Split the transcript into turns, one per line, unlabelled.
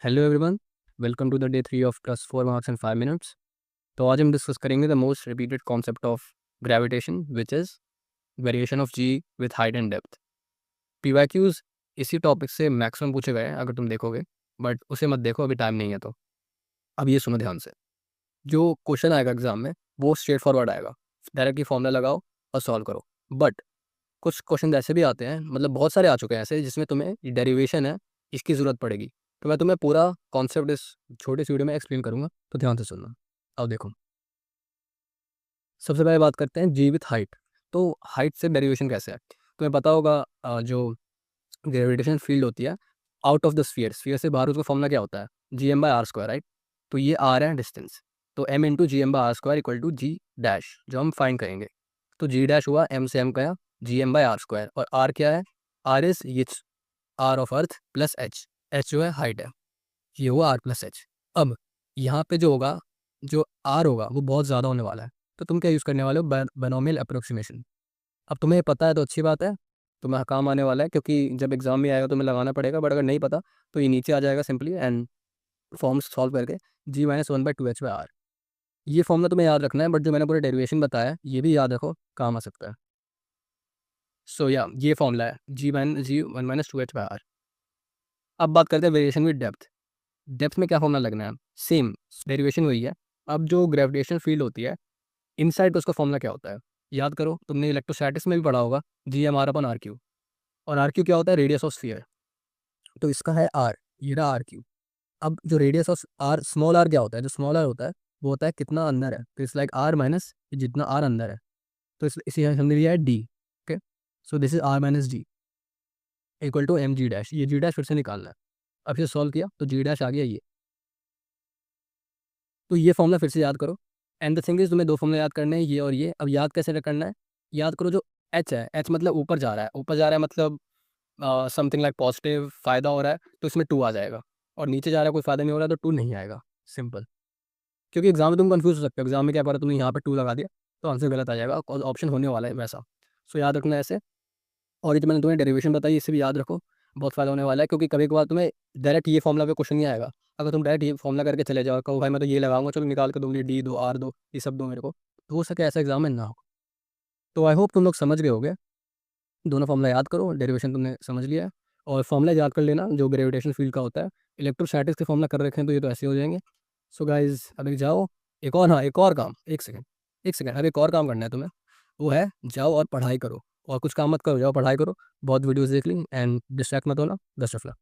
Hello everyone, welcome to the day 3 of plus 4 marks and 5 minutes. तो आज हम discuss करेंगे the most repeated concept of gravitation which is variation of g with height and depth. PYQs इसी topic से maximum पूछे गए हैं अगर तुम देखोगे, बट उसे मत देखो, अभी टाइम नहीं है। तो अब ये सुनो ध्यान से, जो क्वेश्चन आएगा एग्जाम में वो स्ट्रेट फॉरवर्ड आएगा, डायरेक्टली फॉर्मूला लगाओ और सॉल्व करो। बट कुछ क्वेश्चन ऐसे भी आते हैं, मतलब बहुत सारे आ चुके हैं ऐसे, जिसमें तुम्हें डेरिवेशन है इसकी ज़रूरत पड़ेगी। तो मैं तुम्हें पूरा कॉन्सेप्ट इस छोटे से वीडियो में एक्सप्लेन करूंगा, तो ध्यान से सुनना। अब देखो, सबसे पहले बात करते हैं जी विथ हाइट। तो हाइट से डेरिवेशन कैसे है तुम्हें पता होगा। जो ग्रेविटेशन फील्ड होती है out of the sphere, sphere से बाहर, उसका फॉर्मूला क्या होता है? G M by r square, right. तो ये आर है डिस्टेंस, तो m into G M by r square equal to g dash, जो हम फाइंड करेंगे। तो जी डैश हुआ एम से एम गया, G M by r square, और आर क्या है? आर इज ये r of earth plus h, h जो है हाइट है, ये हुआ आर प्लस एच। अब यहाँ पे जो होगा, जो आर होगा वो बहुत ज़्यादा होने वाला है, तो तुम क्या यूज़ करने वाले हो? Binomial approximation. अब तुम्हें पता है तो अच्छी बात है, तुम्हें काम आने वाला है, क्योंकि जब एग्जाम में आएगा तुम्हें लगाना पड़ेगा। बट अगर नहीं पता तो ये नीचे आ जाएगा सिंपली, एंड फॉर्म्स सॉल्व करके जी माइनस 1/2h/r, ये फॉर्मूला तुम्हें याद रखना है। बट जो मैंने पूरा डेरिवेशन बताया है ये भी याद रखो, काम आ सकता है। सो या ये फॉर्मूला है G1 - 2h/r। अब बात करते हैं वेरिएशन विद डेप्थ। डेप्थ में क्या फॉर्मूला लगना है? सेम, डेरिवेशन वही है। अब जो ग्रेविटेशन फील्ड होती है इनसाइड, उसका फॉर्मूला क्या होता है? याद करो, तुमने इलेक्ट्रोस्टैटिक्स में भी पढ़ा होगा, G(m(r)/r³। और आर क्यू क्या होता है? Radius of sphere. तो इसका है आर, ये रहा आर क्यू। अब जो radius of R, small R क्या होता है? जो स्मॉल आर होता है वो होता है कितना अंदर है, तो इट्स लाइक आर माइनस जितना आर अंदर है। तो इसी हमने लिया है D. Okay, so this is R minus D equal to M G dash. ये जी डैश फिर से निकालना है। अब इसे सॉल्व किया तो जी डैश आ गया ये। तो ये फॉर्मूला फिर से याद करो। एंड द थिंग इज, तुम्हें दो फॉर्मूला याद करने हैं, ये और ये। अब याद कैसे करना है? याद करो, जो एच है, एच मतलब ऊपर जा रहा है, ऊपर जा रहा है मतलब समथिंग लाइक पॉजिटिव फ़ायदा हो रहा है, तो इसमें टू आ जाएगा। और नीचे जा रहा है, कोई फ़ायदा नहीं हो रहा है, तो टू नहीं आएगा। सिंपल। क्योंकि एग्जाम में तुम कंफ्यूज हो सकते हो, एग्जाम में क्या पड़ा, तुमने यहाँ पर टू लगा दिया तो आंसर गलत आ जाएगा, ऑप्शन होने वाला है वैसा। सो याद रखना है ऐसे। और ये जो मैंने तुम्हें डेरिवेशन बताई, इससे भी याद रखो, बहुत फ़ायदा होने वाला है। क्योंकि कभी कभार तुम्हें डायरेक्ट ये फॉर्मूला पे क्वेश्चन नहीं आएगा। अगर तुम डायरेक्ट ये फॉर्मूला करके चले जाओ, कहो भाई मैं तो ये लगाऊंगा, चलो निकाल के दो, मुझे डी दो, आर दो, ये सब दो मेरे को, तो हो सके ऐसा एग्जाम में ना हो। तो आई होप तुम लोग समझ गए होगे। दोनों फॉर्मूला याद करो, डेरिवेशन तुमने समझ लिया है, और फॉर्मूला याद कर लेना जो ग्रेविटेशन फील्ड का होता है। इलेक्ट्रोस्टैटिक्स के फॉर्मूला कर रखे हैं तो ये तो ऐसे हो जाएंगे। सो गाइज अभी जाओ, एक और, हाँ एक और काम, एक सेकंड, एक सेकंड, अब एक और काम करना है तुम्हें। वो है, जाओ और पढ़ाई करो, और कुछ काम मत करो, जाओ पढ़ाई करो। बहुत वीडियोस देख ली, एंड डिस्ट्रैक्ट मत होना। Best of luck.